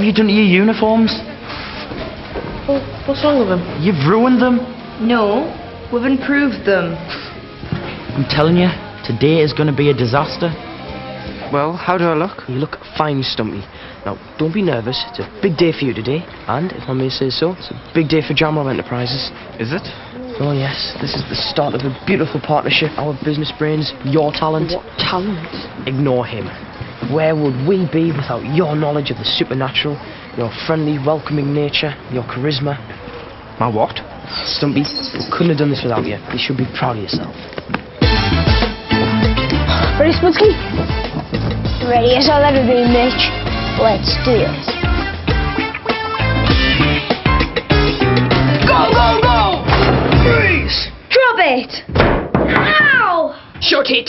have you done to your uniforms? Well, what's wrong with them? You've ruined them. No, we've improved them. I'm telling you, today is going to be a disaster. Well, how do I look? You look fine, Stumpy. Now, don't be nervous. It's a big day for you today. And, if I may say so, it's a big day for Jamrob Enterprises. Is it? Oh, yes. This is the start of a beautiful partnership. Our business brains, your talent. What talent? Ignore him. Where would we be without your knowledge of the supernatural, your friendly, welcoming nature, your charisma? My what? Stumpy, we couldn't have done this without you. You should be proud of yourself. Ready, Spudsky? Ready as I'll ever be, Mitch. Let's do this. Go, go, go! Freeze! Drop it! Ow! Shut it!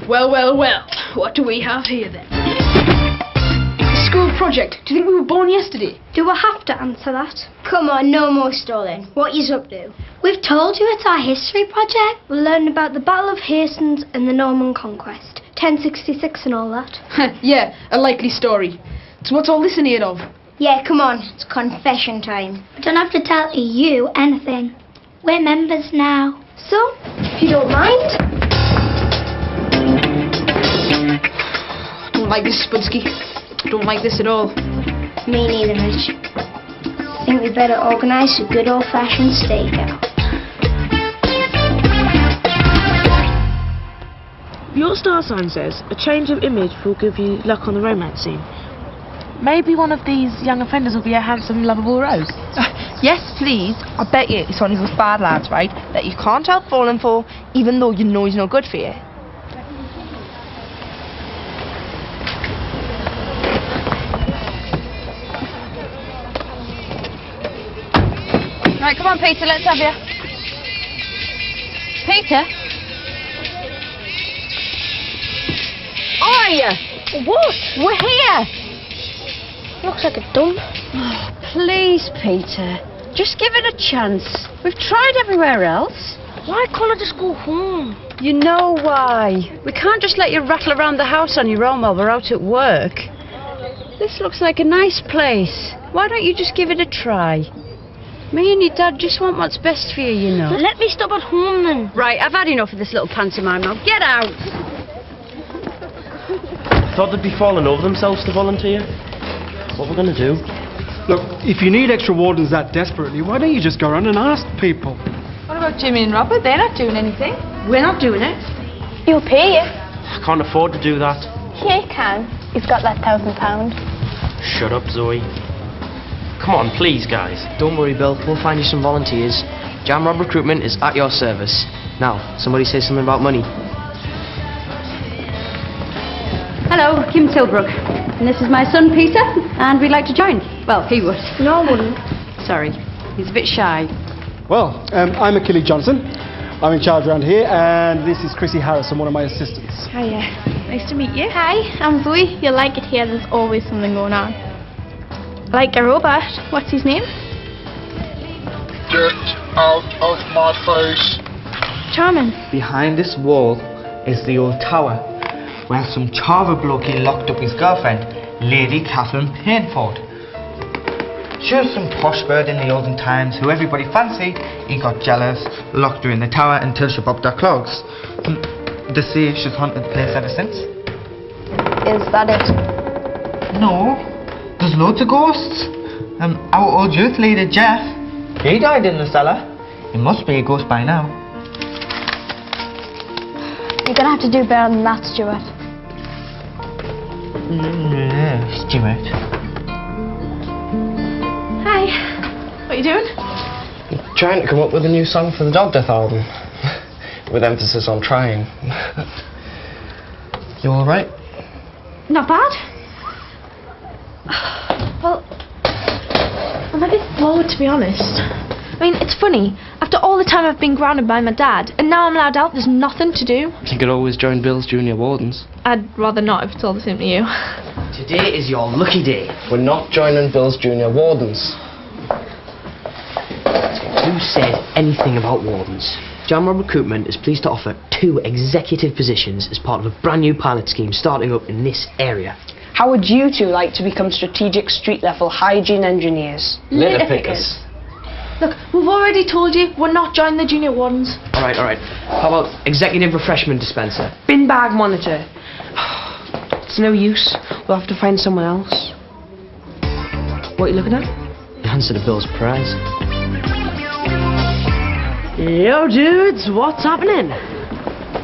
Well, well, well. What do we have here then? School project. Do you think we were born yesterday? Do I have to answer that? Come on, no more stalling. What you's up to? We've told you it's our history project. We'll learn about the Battle of Hastings and the Norman Conquest. 1066 and all that. Yeah, a likely story. So what's all this in here of? Yeah, come on. It's confession time. I don't have to tell you anything. We're members now. So, if you don't mind... Don't like this, Spudsky. Don't like this at all. Me neither, Mitch. I think we better organise a good old-fashioned stakeout. Your star sign says a change of image will give you luck on the romance scene. Maybe one of these young offenders will be a handsome, lovable rose. Yes, please. I bet you it's one of those bad lads, right, that you can't help falling for, even though you know he's no good for you. Right, come on, Peter, let's have you. Peter? Are you? What? We're here. Looks like a dump. Oh, please, Peter. Just give it a chance. We've tried everywhere else. Why can't I just go home? You know why. We can't just let you rattle around the house on your own while we're out at work. This looks like a nice place. Why don't you just give it a try? Me and your dad just want what's best for you, you know. Let me stop at home then. Right, I've had enough of this little pantomime now. Get out! Thought they'd be falling over themselves to volunteer. What we're going to do? Look, if you need extra wardens that desperately, why don't you just go around and ask people? What about Jimmy and Robert? They're not doing anything. We're not doing it. He'll pay you. I can't afford to do that. Yeah, he can. He's got that £1,000. Shut up, Zoe. Come on, please, guys. Don't worry, Bill. We'll find you some volunteers. Jamrob Recruitment is at your service. Now, somebody say something about money. Hello, Kim Tilbrook. And this is my son, Peter, and we'd like to join. Well, he would. No, I wouldn't. Sorry, he's a bit shy. Well, I'm Achilles Johnson. I'm in charge around here, and this is Chrissy Harris. I'm one of my assistants. Hiya. Nice to meet you. Hi, I'm Zoe. You'll like it here. There's always something going on. Like a robot. What's his name? Get out of my face. Charming. Behind this wall is the old tower, where some chava blokey locked up his girlfriend, Lady Catherine Painford. She was some posh bird in the olden times who everybody fancied. He got jealous, locked her in the tower until she bobbed her clogs. They say she's haunted the place ever since. Is that it? No, there's loads of ghosts. Our old youth leader, Jeff, he died in the cellar. He must be a ghost by now. You're gonna have to do better than that, Stuart. Stuart. Hi. What are you doing? Trying to come up with a new song for the Dog Death album. With emphasis on trying. You alright? Not bad. Well, I'm a bit bored, to be honest. I mean, it's funny. After all the time I've been grounded by my dad, and now I'm allowed out, there's nothing to do. You could always join Bill's Junior Wardens. I'd rather not if it's all the same to you. Today is your lucky day. We're not joining Bill's Junior Wardens. Who said anything about wardens? Jamrob Recruitment is pleased to offer 2 executive positions as part of a brand new pilot scheme starting up in this area. How would you two like to become strategic street-level hygiene engineers? Litter pickers. Look, we've already told you we're not joining the junior wardens. Alright. How about executive refreshment dispenser? Bin bag monitor? It's no use. We'll have to find someone else. What are you looking at? The answer to Bill's prize. Yo, dudes, what's happening?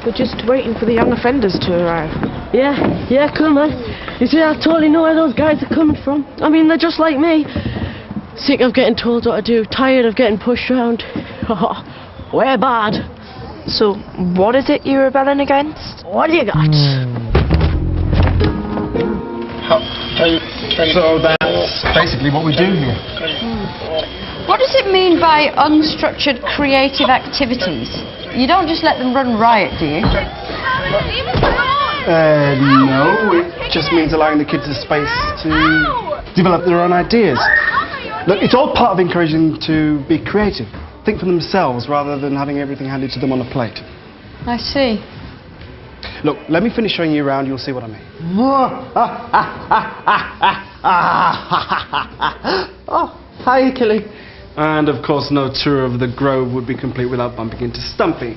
We're just waiting for the young offenders to arrive. Yeah, cool, man. You see, I totally know where those guys are coming from. I mean, they're just like me. Sick of getting told what to do, tired of getting pushed around. We're bad. So, what is it you're rebelling against? What do you got? So that's basically what we do here. What does it mean by unstructured creative activities? You don't just let them run riot, do you? No, it just means allowing the kids the space to develop their own ideas. Look, it's all part of encouraging them to be creative, think for themselves rather than having everything handed to them on a plate. I see. Look, let me finish showing you around, you'll see what I mean. Oh, hi, Killy. And of course, no tour of the Grove would be complete without bumping into Stumpy.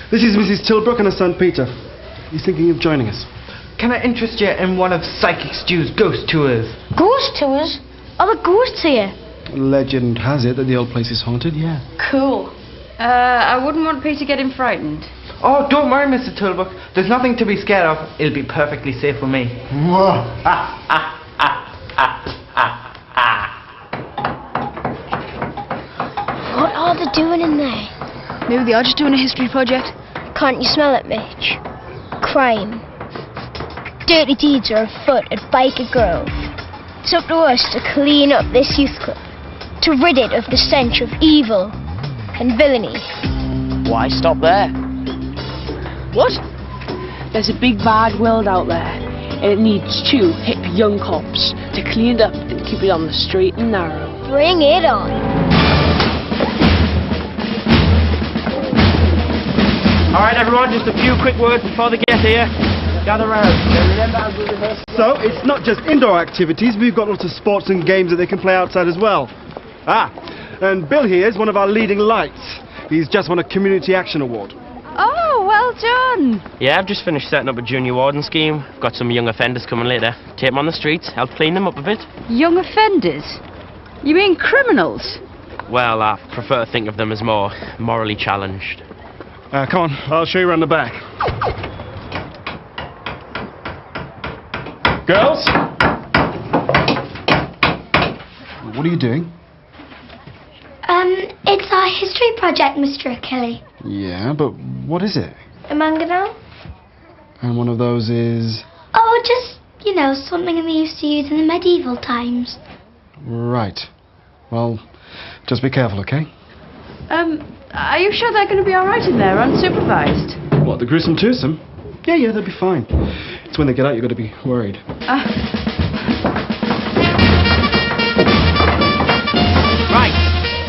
This is Mrs. Tilbrook and her son Peter. He's thinking of joining us. Can I interest you in one of Psychic Stew's ghost tours? Ghost tours? Are the ghosts here? Legend has it that the old place is haunted, yeah. Cool. I wouldn't want Peter getting frightened. Oh, don't worry, Mr. Tilbrook. There's nothing to be scared of. It'll be perfectly safe with me. What are they doing in there? Maybe they are just doing a history project. Can't you smell it, Mitch? Crime. Dirty deeds are afoot at Byker Grove. It's up to us to clean up this youth club, to rid it of the stench of evil and villainy. Why stop there? What? There's a big bad world out there, and it needs two hip young cops to clean it up and keep it on the straight and narrow. Bring it on. Alright, everyone, just a few quick words before they get here. Gather round. So, it's not just indoor activities, we've got lots of sports and games that they can play outside as well. And Bill here is one of our leading lights. He's just won a Community Action Award. Oh, well done. Yeah, I've just finished setting up a junior warden scheme. Got some young offenders coming later. Take them on the streets, help clean them up a bit. Young offenders? You mean criminals? Well, I prefer to think of them as more morally challenged. Come on, I'll show you around the back. Girls? What are you doing? It's our history project, Mr. Kelly. Yeah, but what is it? A mangonel? And one of those is... Oh, just, something they used to use in the medieval times. Right. Well, just be careful, okay? Are you sure they're going to be alright in there, unsupervised? What, the gruesome twosome? Yeah, they'll be fine. It's when they get out you've got to be worried. Right,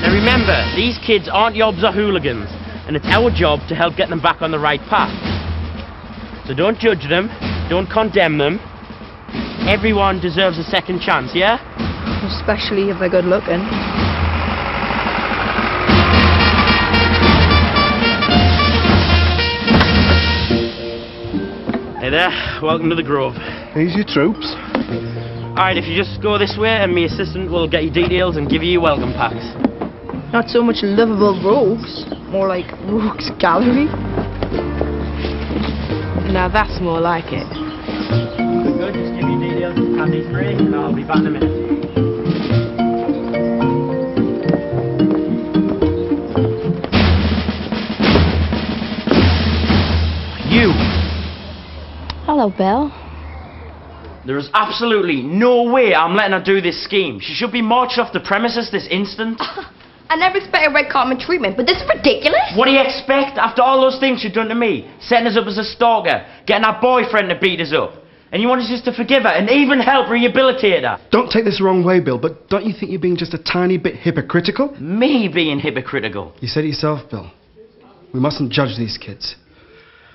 now remember, these kids aren't yobs or hooligans, and it's our job to help get them back on the right path. So don't judge them, don't condemn them. Everyone deserves a second chance, yeah? Especially if they're good looking. Hey there, welcome to the Grove. Here's your troops. Alright, if you just go this way and my assistant will get you details and give you your welcome packs. Not so much livable rogues, more like rogues gallery. Now that's more like it. Good, just give me details, have these free, and I'll be back in a minute. You! Hello, Bill. There is absolutely no way I'm letting her do this scheme. She should be marched off the premises this instant. I never expected red carpet treatment, but this is ridiculous. What do you expect after all those things you've done to me? Setting us up as a stalker, getting our boyfriend to beat us up. And you want us just to forgive her and even help rehabilitate her? Don't take this the wrong way, Bill, but don't you think you're being just a tiny bit hypocritical? Me being hypocritical? You said it yourself, Bill. We mustn't judge these kids.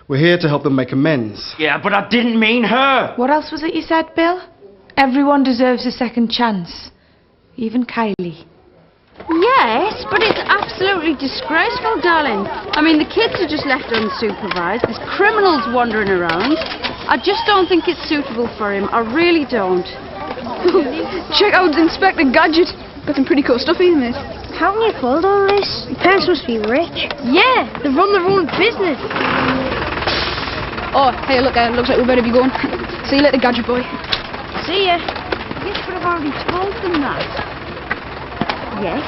We're here to help them make amends. Yeah, but I didn't mean her. What else was it you said, Bill? Everyone deserves a second chance. Even Kylie. Yes, but it's absolutely disgraceful, darling. I mean, the kids are just left unsupervised. There's criminals wandering around. I just don't think it's suitable for him. I really don't. Check out Inspector Gadget. Got some pretty cool stuff in this. How can you afford all this? Your parents must be rich. Yeah, they run their own business. Oh, hey, look, looks like we better be going. See you later, Gadget boy. See ya. Yes, but I've already told them that. Yes.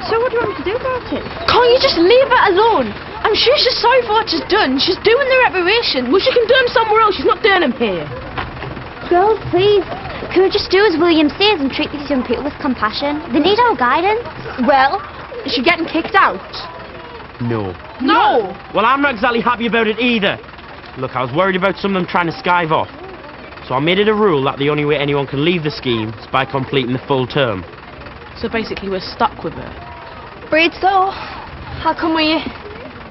So what do you want me to do about it? Can't you just leave her alone? I'm sure she's sorry for what she's done. She's doing the reparation. Well, she can do them somewhere else. She's not doing them here. Girls, please. Can we just do as William says and treat these young people with compassion? They need our guidance. Well, is she getting kicked out? No. No! Well, I'm not exactly happy about it either. Look, I was worried about some of them trying to skive off. So I made it a rule that the only way anyone can leave the scheme is by completing the full term. So basically, we're stuck with her. Breed so. How come we...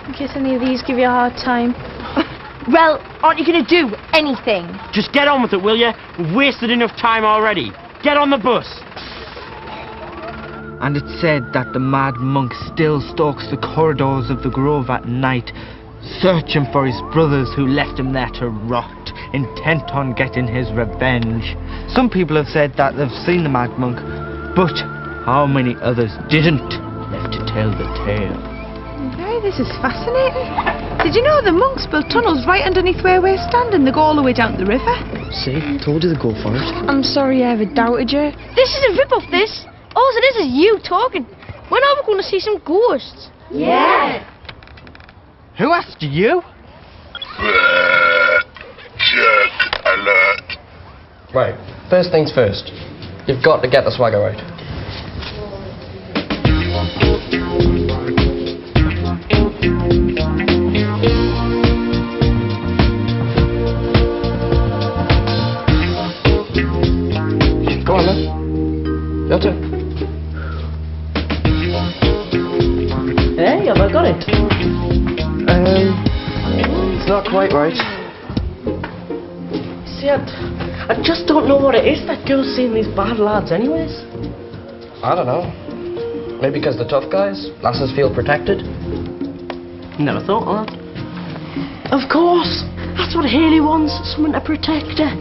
in case any of these give you a hard time. Well, aren't you going to do anything? Just get on with it, will you? We've wasted enough time already. Get on the bus. And it's said that the mad monk still stalks the corridors of the grove at night, searching for his brothers who left him there to rot, intent on getting his revenge. Some people have said that they've seen the mad monk, but how many others didn't, left to tell the tale? Okay, this is fascinating. Did you know the monks built tunnels right underneath where we're standing? They go all the way down to the river. See, told you to go for it. I'm sorry I ever doubted you. This is a rip-off, this. All it is you talking. When are we going to see some ghosts? Yeah. Who asked you? Jerk alert. Right, first things first. You've got to get the swagger right. Go on then. Your turn. Hey, have I got it? It's not quite right. See, I just don't know what it is that girl's seeing these bad lads anyways. I don't know. Maybe because the tough guys, lasses feel protected. Never thought of that. Of course! That's what Hayley wants, someone to protect her.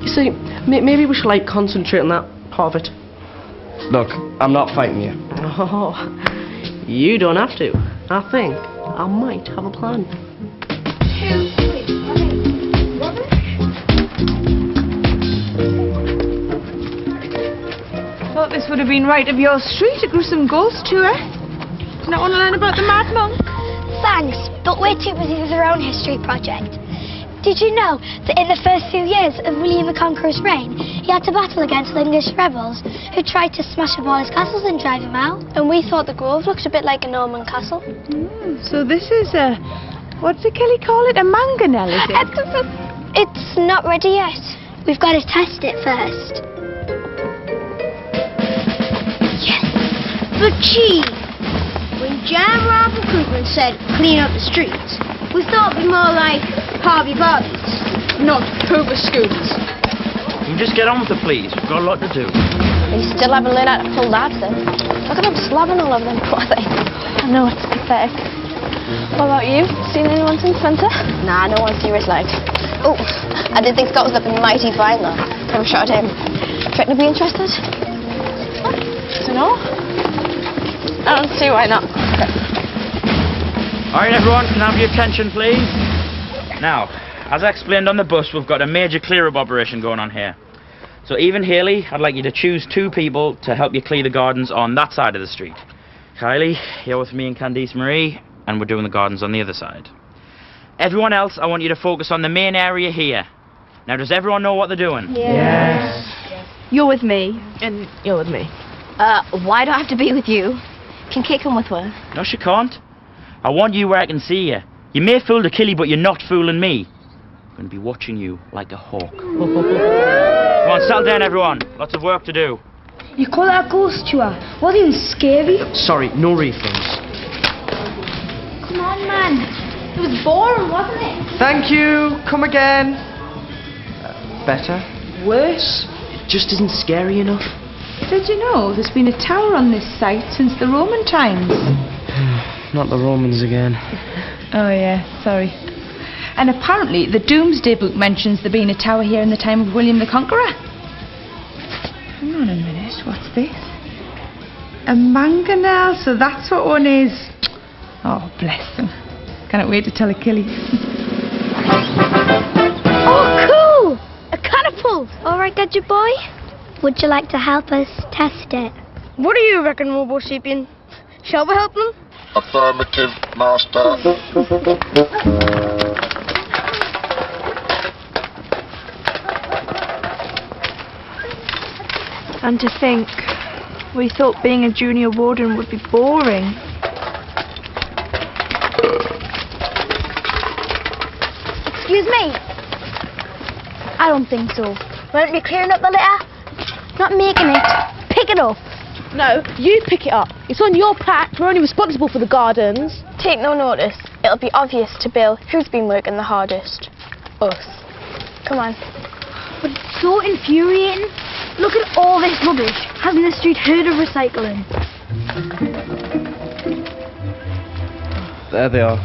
You see, maybe we should, like, concentrate on that part of it. Look, I'm not fighting you. Oh, you don't have to. I think I might have a plan. Thought this would have been right up your street, a gruesome ghost tour. Not want to learn about the mad monk? Thanks, but we're too busy with our own history project. Did you know that in the first few years of William the Conqueror's reign, he had to battle against the English rebels who tried to smash up all his castles and drive him out? And we thought the Grove looked a bit like a Norman castle. So this is a... what did Kelly call it? A mangonel, is it? It's not ready yet. We've got to test it first. Yes! The cheese! When Jam Robert Cooper said clean up the streets, we thought it'd be more like Harvey Barbies. Not Hoover Scooters. You can just get on with it, please. We've got a lot to do. They still haven't learned how to pull that then. Look at them slabbing all over them, poor thing. I know, it's pathetic. What about you? Seen anyone since Spencer? Nah, no one serious like. Oh, I did think Scott was looking mighty fine though. Never shot at him. Threaten to be interested? Dunno. I don't see why not. Alright everyone, can I have your attention please? Now, as I explained on the bus, we've got a major clear-up operation going on here. So even Hayley, I'd like you to choose 2 people to help you clear the gardens on that side of the street. Kylie, you're with me and Candice Marie, and we're doing the gardens on the other side. Everyone else, I want you to focus on the main area here. Now, does everyone know what they're doing? Yes. You're with me. And you're with me. Why do I have to be with you? Can Kate come with her? No, she can't. I want you where I can see you. You may fool the killie, but you're not fooling me. I'm going to be watching you like a hawk. Come on, settle down, everyone. Lots of work to do. You call that a ghost tour? Wasn't even scary. Sorry, no refunds. Come on, man. It was boring, wasn't it? Thank you. Come again. better. Worse? It just isn't scary enough. Did you know there's been a tower on this site since the Roman times? Not the Romans again. Oh yeah, sorry. And apparently the Doomsday Book mentions there being a tower here in the time of William the Conqueror. Hang on a minute, what's this? A mangonel, so that's what one is. Oh, bless them. Cannot wait to tell Achilles. Oh, cool! A catapult! Alright, Gadget Boy. Would you like to help us test it? What do you reckon, Robo-Sapien? Shall we help them? Affirmative, Master. And to think, we thought being a junior warden would be boring. Excuse me. I don't think so. Won't be clearing up the litter? Not making it. Pick it up. No, you pick it up. It's on your patch. We're only responsible for the gardens. Take no notice. It'll be obvious to Bill who's been working the hardest. Us. Come on. But it's so infuriating. Look at all this rubbish. Hasn't the street heard of recycling? There they are.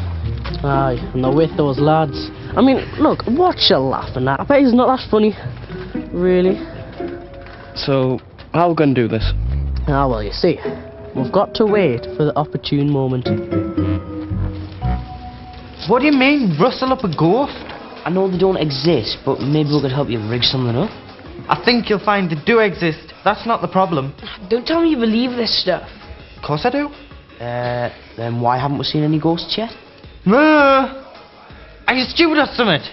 Aye, and they're with those lads. I mean, look, what you laughing at? I bet it's not that funny. Really? So, how are we going to do this? Ah, well, you see, we've got to wait for the opportune moment. What do you mean, rustle up a ghost? I know they don't exist, but maybe we could help you rig something up. I think you'll find they do exist. That's not the problem. Don't tell me you believe this stuff. Of course I do. Then why haven't we seen any ghosts yet? Are you stupid or something?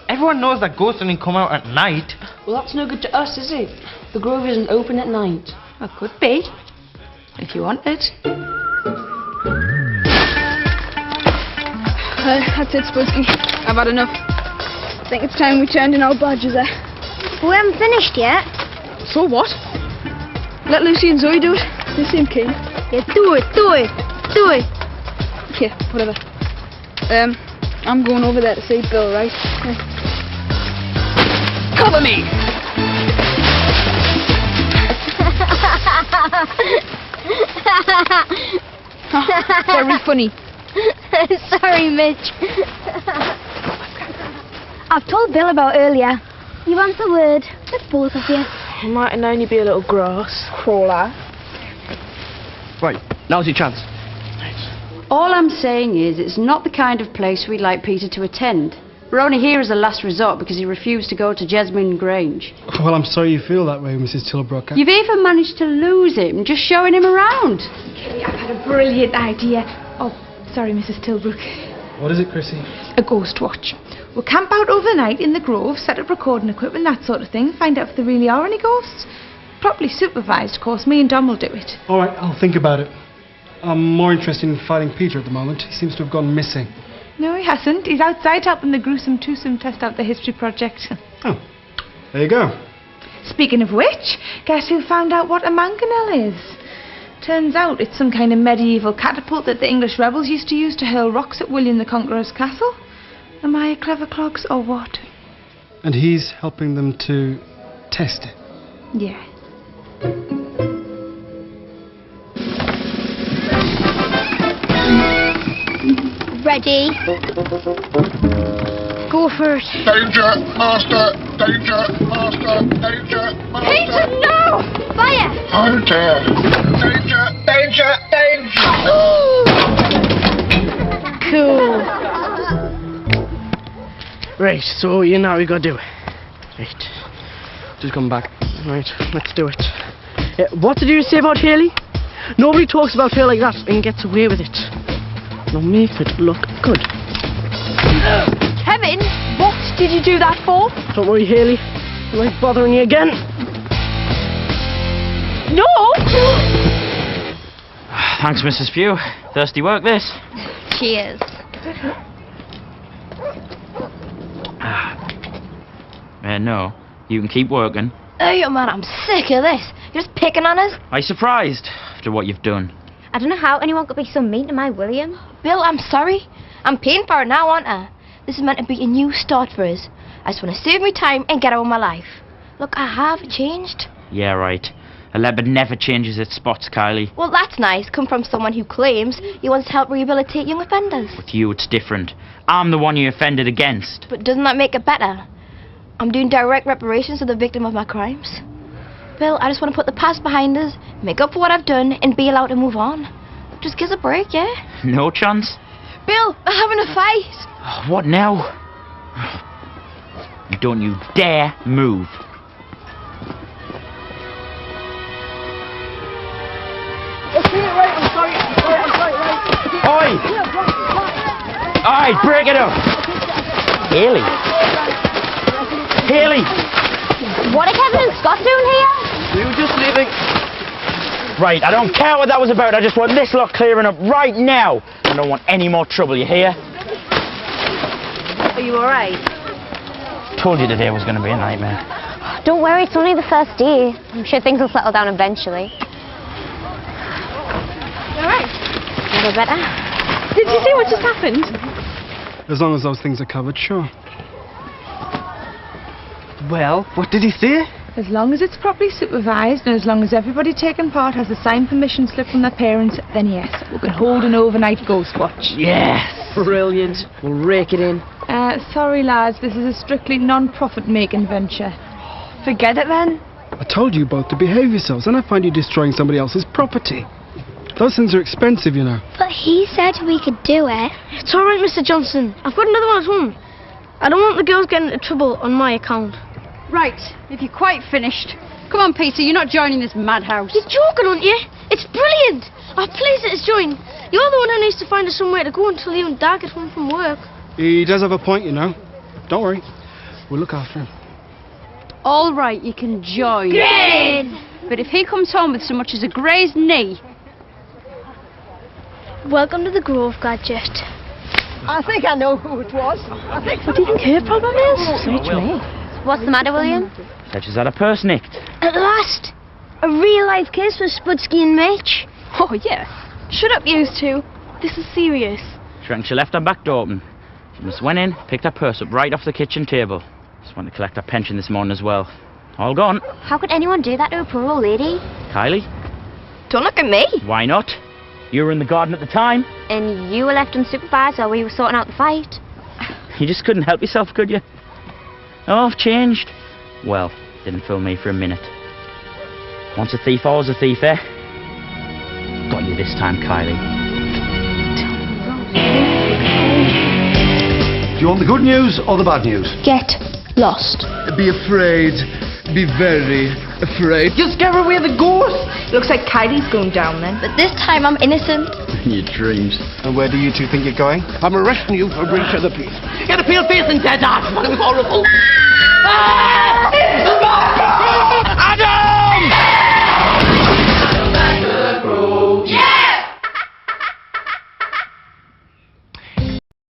Everyone knows that ghosts only come out at night. Well, that's no good to us, is it? The grove isn't open at night. Well, could be. If you want it. That's it, Spooky. I've had enough. I think it's time we turned in our badges there. We haven't finished yet. So what? Let Lucy and Zoe do it. They seem keen. Yeah, do it. Yeah, whatever. I'm going over there to see Bill, right? Cover me! Very funny. Sorry, Mitch. I've told Bill about earlier. You want the word with both of you. Might only be a little grass crawler. Right, now's your chance. All I'm saying is it's not the kind of place we'd like Peter to attend. We're only here as a last resort because he refused to go to Jesmond Grange. Well, I'm sorry you feel that way, Mrs. Tilbrook. You've even managed to lose him just showing him around. Okay, I've had a brilliant idea. Oh, sorry, Mrs. Tilbrook. What is it, Chrissy? A ghost watch. We'll camp out overnight in the grove, set up recording equipment, that sort of thing, find out if there really are any ghosts. Properly supervised, of course. Me and Dom will do it. All right, I'll think about it. I'm more interested in finding Peter at the moment. He seems to have gone missing. No, he hasn't. He's outside helping the gruesome twosome test out the history project. Oh, there you go. Speaking of which, guess who found out what a mangonel is? Turns out it's some kind of medieval catapult that the English rebels used to use to hurl rocks at William the Conqueror's castle. Am I a clever clogs or what? And he's helping them to test it. Yeah. Ready? Go for it. Danger, Master! Danger, Master! Danger, Master! Peter, no! Fire! Hunter! Danger, danger, danger! Cool. Right, so you know what we gotta do. Right. Just come back. Right, let's do it. What did you say about Haley? Nobody talks about her like that and gets away with it. Now make it look good. Kevin, what did you do that for? Don't worry, Haley. I like bothering you again. No! Thanks, Mrs. Pugh. Thirsty work, this. Cheers. No, you can keep working. Oh, man, I'm sick of this. You're just picking on us. Are you surprised after what you've done? I don't know how anyone could be so mean to my William. Bill, I'm sorry. I'm paying for it now, aren't I? This is meant to be a new start for us. I just want to serve my time and get on with my life. Look, I have changed. Yeah, right. A leopard never changes its spots, Kylie. Well, that's nice. Come from someone who claims he wants to help rehabilitate young offenders. With you, it's different. I'm the one you offended against. But doesn't that make it better? I'm doing direct reparations to the victim of my crimes. Bill, I just want to put the past behind us, make up for what I've done, and be allowed to move on. Just give us a break, yeah? No chance? Bill, we're having a fight. What now? Don't you dare move. Oi! Alright, break it up! Haley! Haley! What are Kevin and Scott doing here? We were just leaving. Right, I don't care what that was about, I just want this lot clearing up right now! I don't want any more trouble, you hear? Are you alright? Told you today was going to be a nightmare. Don't worry, it's only the first day. I'm sure things will settle down eventually. You alright? A little better. Did you see what just happened? As long as those things are covered, sure. Well, what did he say? As long as it's properly supervised and as long as everybody taking part has a signed permission slip from their parents, then yes, we can hold an overnight ghost watch. Yes! Brilliant. We'll rake it in. Sorry lads, this is a strictly non-profit making venture. Forget it then. I told you both to behave yourselves, and I find you destroying somebody else's property. Those things are expensive, you know. But he said we could do it. It's alright, Mr. Johnson. I've got another one at home. I don't want the girls getting into trouble on my account. Right, if you're quite finished. Come on, Peter, you're not joining this madhouse. You're joking, aren't you? It's brilliant. Our place is joined. You're the one who needs to find us somewhere to go until you and Dad get home from work. He does have a point, you know. Don't worry. We'll look after him. All right, you can join. Great! But if he comes home with so much as a grazed knee... Welcome to the Grove, Gadget. I think I know who it was. What do you think her problem is? So to me. What's the matter, William? Said she's had a purse nicked. At last! A real-life case for Spudsky and Mitch. Oh, yeah. Shut up, you two. This is serious. She reckons she left her back door open. She just went in, picked her purse up right off the kitchen table. Just went to collect her pension this morning as well. All gone. How could anyone do that to a poor old lady? Kylie? Don't look at me. Why not? You were in the garden at the time. And you were left unsupervised while we were sorting out the fight. You just couldn't help yourself, could you? Oh, I've changed. Well, didn't fool me for a minute. Once a thief, always a thief, eh? Got you this time, Kylie. Do you want the good news or the bad news? Get lost. Be afraid. Be very afraid. You scare away the ghost. Looks like Kylie's going down then. But this time I'm innocent. Your dreams. And where do you two think you're going? I'm arresting you for breach of the peace. Get a pale face and dead ass. It was horrible.